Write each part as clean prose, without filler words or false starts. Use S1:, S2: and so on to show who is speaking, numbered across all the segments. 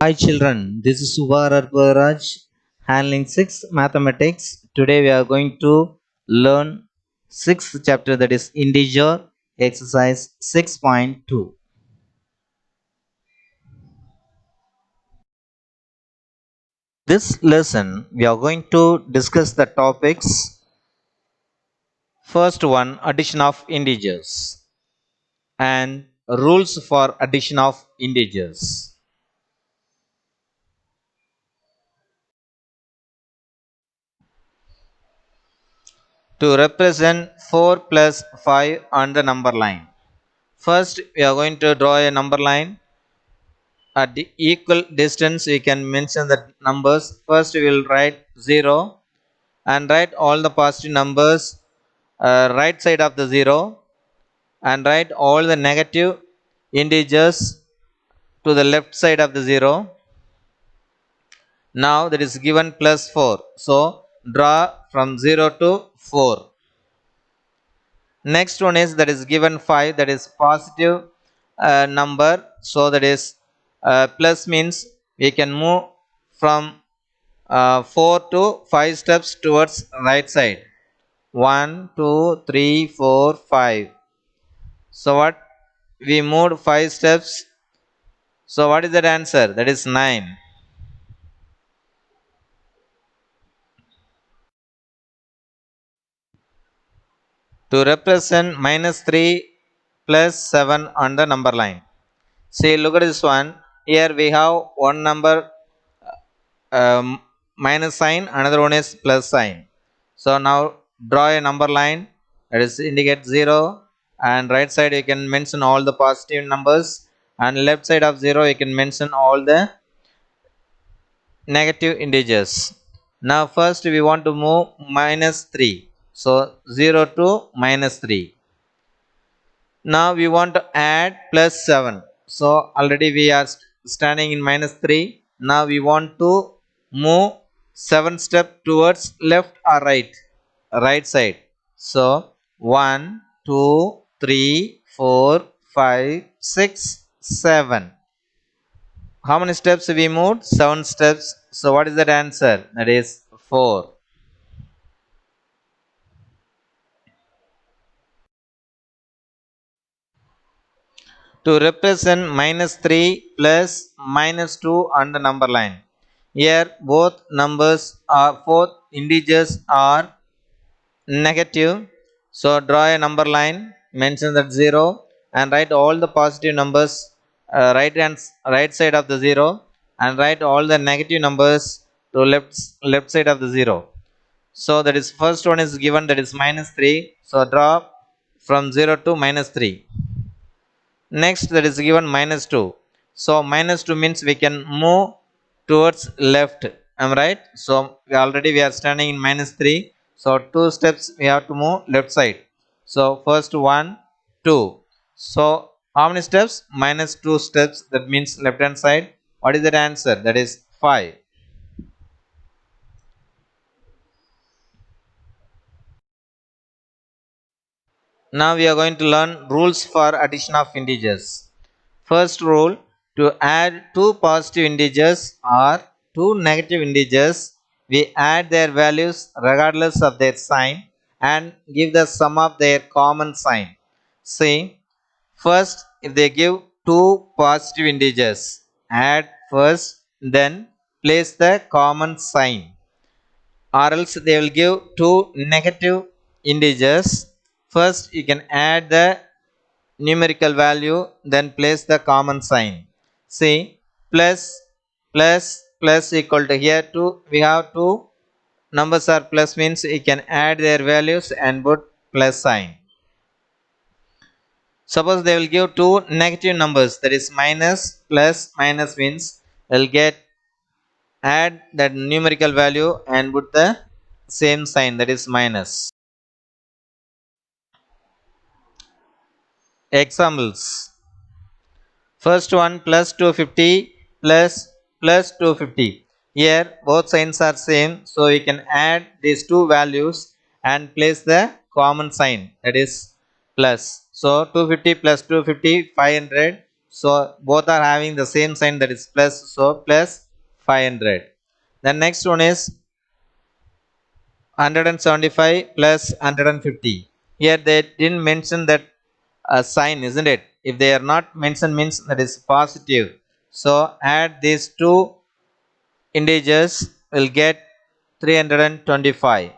S1: Hi children, this is Subhar Arparaj handling 6 mathematics. Today we are going to learn 6th chapter, that is integer exercise 6.2. This lesson we are going to discuss the topics. First one, addition of integers and rules for addition of integers. To represent 4 plus 5 on the number line. First we are going to draw a number line. At the equal distance we can mention the numbers. First we will write 0 and write all the positive numbers right side of the 0 and write all the negative integers to the left side of the 0. Now that is given plus 4, so draw from 0 to 4. Next one is that is given 5, that is positive number, so that is plus means we can move from 4 to 5 steps towards right side. 1 2 3 4 5. So what, we moved 5 steps, so what is that answer? That is 9. To represent minus 3 plus 7 on the number line. See, look at this one. Here we have one number um, minus sign, another one is plus sign. So now draw a number line that is indicate 0, and right side you can mention all the positive numbers, and left side of 0 you can mention all the negative integers. Now first we want to move minus 3, so 0 to minus 3. Now we want to add plus 7, so already we are standing in minus 3. Now we want to move 7 step towards left or right side. So 1 2 3 4 5 6 7. How many steps we moved? 7 steps. So what is that answer? That is 4. To represent minus 3 plus minus 2 on the number line. Here both numbers are, both integers are negative. So draw a number line, mention that 0 and write all the positive numbers right side of the 0, and write all the negative numbers to left side of the 0. So that is first one is given, that is minus 3. So draw from 0 to minus 3. Next that is given minus 2. So minus 2 means we can move towards left. Am I right? So we are standing in minus 3. So 2 steps we have to move left side. So first 1 2. So how many steps? Minus 2 steps. That means left hand side. What is that answer? That is 5. Now we are going to learn rules for addition of integers. First rule, to add two positive integers or two negative integers, we add their values regardless of their sign and give the sum of their common sign. See, first if they give two positive integers, add first, then place the common sign, or else they will give two negative integers. First you can add the numerical value, then place the common sign. See, plus plus plus equal to, here two, we have two numbers are plus means you can add their values and put plus sign. Suppose they will give two negative numbers, that is minus plus minus means they'll get add that numerical value and put the same sign, that is minus. Examples. First one, plus 250 plus 250. Here both signs are same, so you can add these two values and place the common sign, that is plus. So 250 plus 250 500. So both are having the same sign, that is plus, so plus 500. The next one is 175 plus 150. Here they didn't mention that sign, isn't it? If they are not mentioned, means that is positive. So add these two integers, will get 325.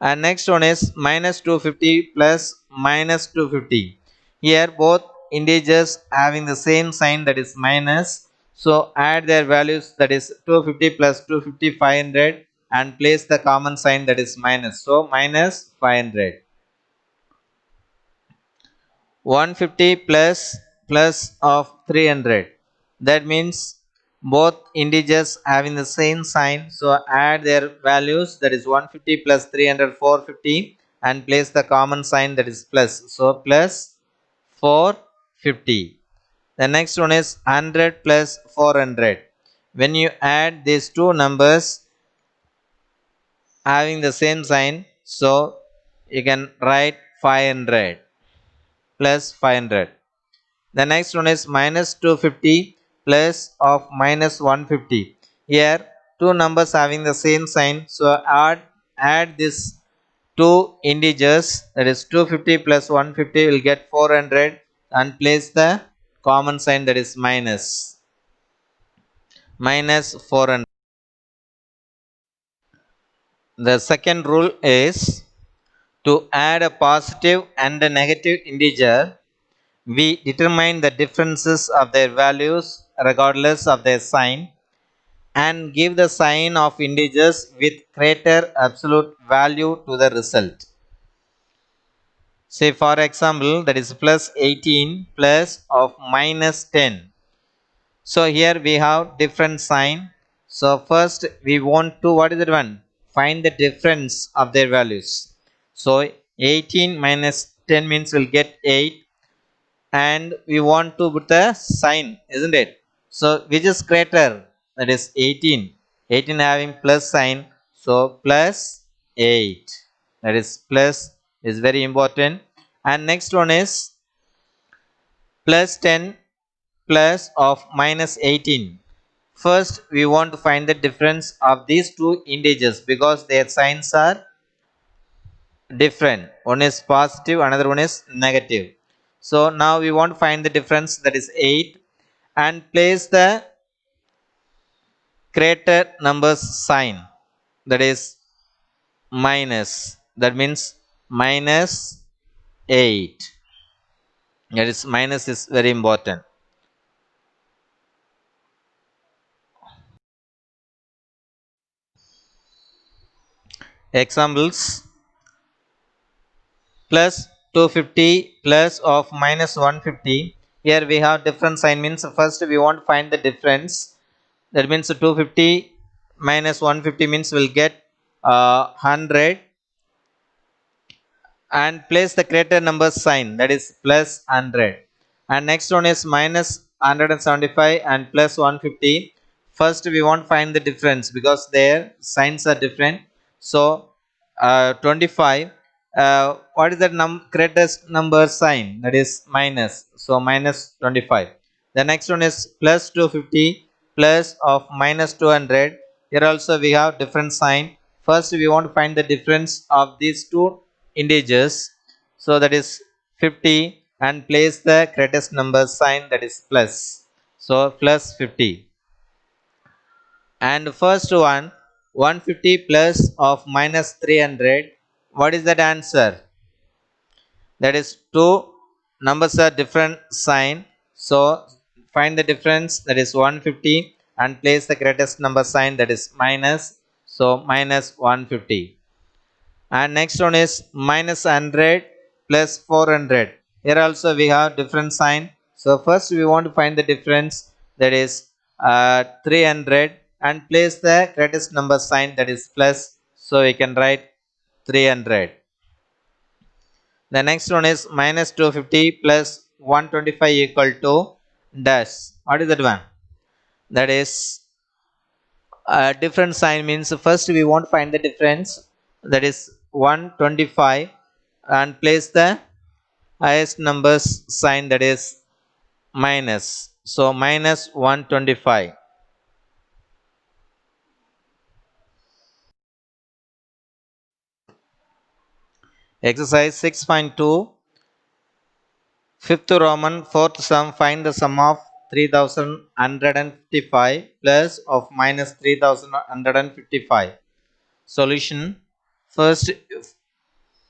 S1: And next one is minus 250 plus minus 250. Here both integers having the same sign, that is minus. So add their values, that is 250 plus 250 500, and place the common sign, that is minus. So minus 500. 150 plus of 300, that means both integers having the same sign. So add their values, that is 150 plus 300 450, and place the common sign, that is plus. So plus 450. The next one is 100 plus 400. When you add these two numbers having the same sign, so you can write 500 plus 500. The next one is minus 250 plus of minus 150. Here two numbers having the same sign. So add this two integers, that is 250 plus 150 will get 400, and place the common sign, that is minus. Minus 400. The second rule is to add a positive and a negative integer. We determine the differences of their values regardless of their sign, and give the sign of integers with greater absolute value to the result. Say for example, that is plus 18 plus of minus 10. So here we have different sign. So first we want to, what is that one? Find the difference of their values. So 18 minus 10 means we'll get 8, and we want to put the sign, isn't it? So which is greater? That is 18. 18 having plus sign, so plus 8. That is plus is very important. And next one is plus 10 plus of minus 18. First we want to find the difference of these two integers, because their signs are different. One is positive, another one is negative. So now we want to find the difference, that is 8, and place the greater numbers sign, that is minus. That means minus 8. That is minus is very important. Examples: plus 250 plus of minus 150. Here we have different sign, means first we want to find the difference. That means 250 minus 150 means we'll get 100, and place the greater number sign, that is plus 100. And next one is minus 175 and plus 150. First we want to find the difference, because their signs are different. So 25, what is the greatest number sign? That is minus. So minus 25. The next one is plus 250 plus of minus 200. Here also we have different sign. First we want to find the difference of these two integers, so that is 50, and place the greatest number sign, that is plus. So plus 50. And first one, 150 plus of minus 300. What is that answer? That is two numbers are different sign. So find the difference, that is 150, and place the greatest number sign, that is minus. So minus 150. And next one is minus 100 plus 400. Here also we have different sign. So first we want to find the difference, that is 300, and place the greatest number sign, that is plus. So we can write 300. The next one is minus 250 plus 125 equal to dash. What is that one? That is a different sign, means first we want to find the difference, that is 125, and place the highest numbers sign, that is minus. So minus 125. Exercise 6.2. Fifth Roman, fourth sum, find the sum of 3155 plus of minus 3155. Solution. First,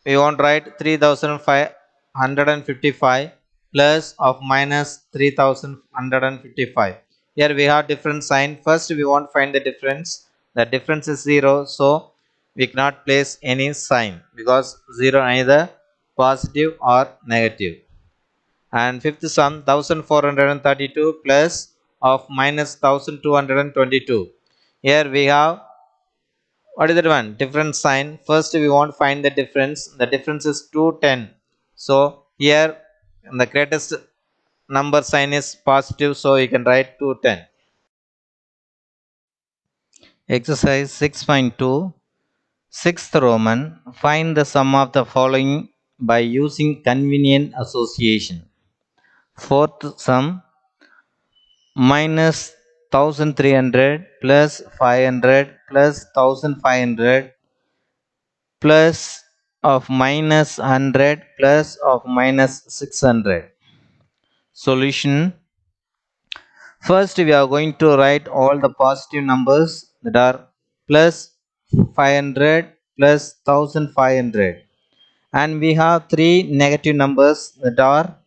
S1: we want to write 3555 plus of minus 3155. Here we have different sign. First, we want to find the difference. The difference is 0, so we cannot place any sign because 0 either positive or negative. And fifth sum, 1432 plus of minus 1222. Here we have, what is that one? Different sign. First we want to find the difference. The difference is 210. So here the greatest number sign is positive, so you can write 210. Exercise 6.2. Sixth Roman, find the sum of the following by using convenient association. Fourth sum, minus 1300 plus 500 plus 1500 plus of minus 100 plus of minus 600. Solution. First we are going to write all the positive numbers that are plus 500 plus 1500, and we have three negative numbers that are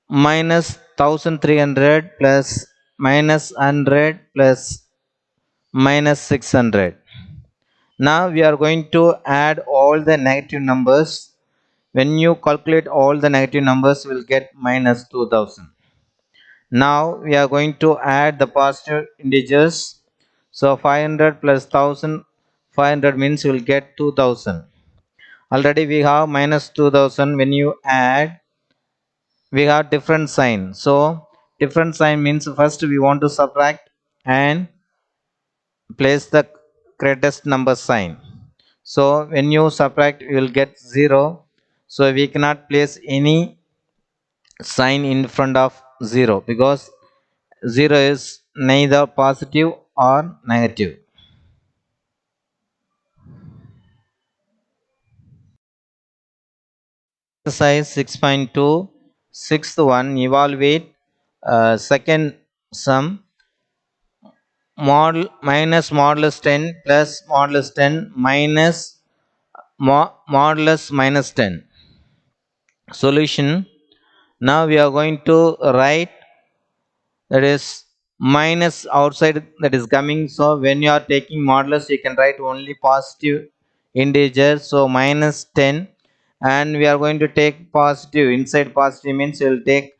S1: minus 1300 plus minus 100 plus minus 600. Now we are going to add all the negative numbers. When you calculate all the negative numbers, you will get minus 2000. Now we are going to add the positive integers. So 500 plus 1000, 500 means you will get 2000. Already we have minus 2000. When you add, we have different sign. So different sign means first we want to subtract and place the greatest number sign. So when you subtract, you will get 0. So we cannot place any sign in front of 0 because 0 is neither positive or negative. Exercise 6.2, sixth one, evaluate second sum, minus modulus 10 plus modulus 10 minus modulus minus 10. Solution. Now we are going to write, that is minus outside, that is coming. So when you are taking modulus, you can write only positive integer. So minus 10, and we are going to take positive inside. Positive means you will take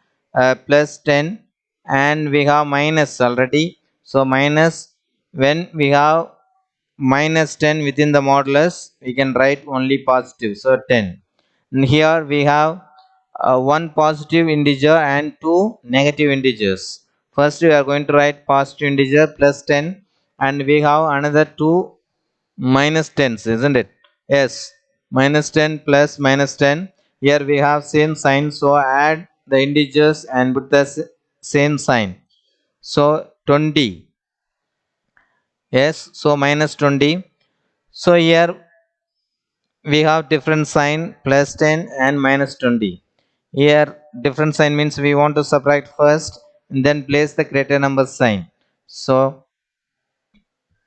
S1: plus 10, and we have minus already. So minus, when we have minus 10 within the modulus, we can write only positive, so 10. And here we have one positive integer and two negative integers. First we are going to write positive integer plus 10, and we have another two minus 10s, isn't it? Yes, minus 10 plus minus 10. Here we have same sign, so add the integers and put the same sign. So 20. Yes, so minus 20. So here we have different sign, plus 10 and minus 20. Here different sign means we want to subtract first and then place the greater number sign. So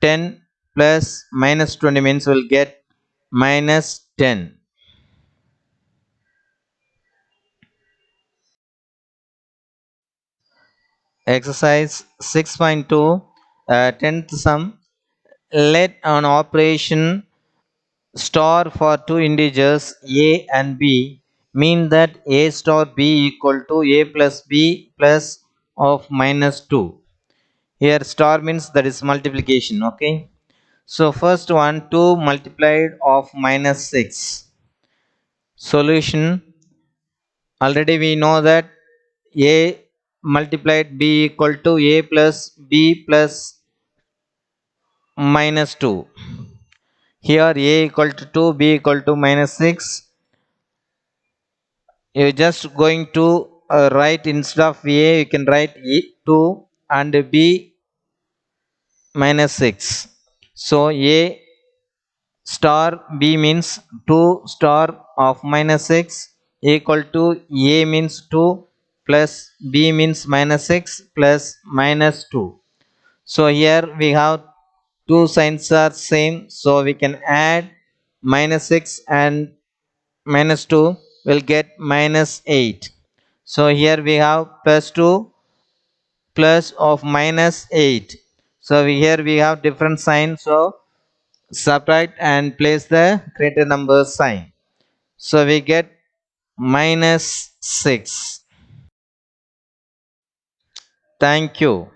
S1: 10 plus minus 20 means we'll get minus 10. Exercise 6.2, 10th sum, let an operation star for two integers a and b mean that a star b equal to a plus b plus of minus 2. Here star means that is multiplication. Okay, so first one, 2 multiplied of minus 6. Solution. Already we know that a multiplied b equal to a plus b plus minus 2. Here a equal to 2, b equal to minus 6. You're just going to write instead of A, you can write 2 and B minus 6. So A star B means 2 star of minus 6 equal to A means 2 plus B means minus 6 plus minus 2. So here we have two signs are same, so we can add minus 6 and minus 2 will get minus 8. So here we have plus 2 plus of minus 8. So here we have different signs, so subtract and place the greater number sign. So we get minus 6. Thank you.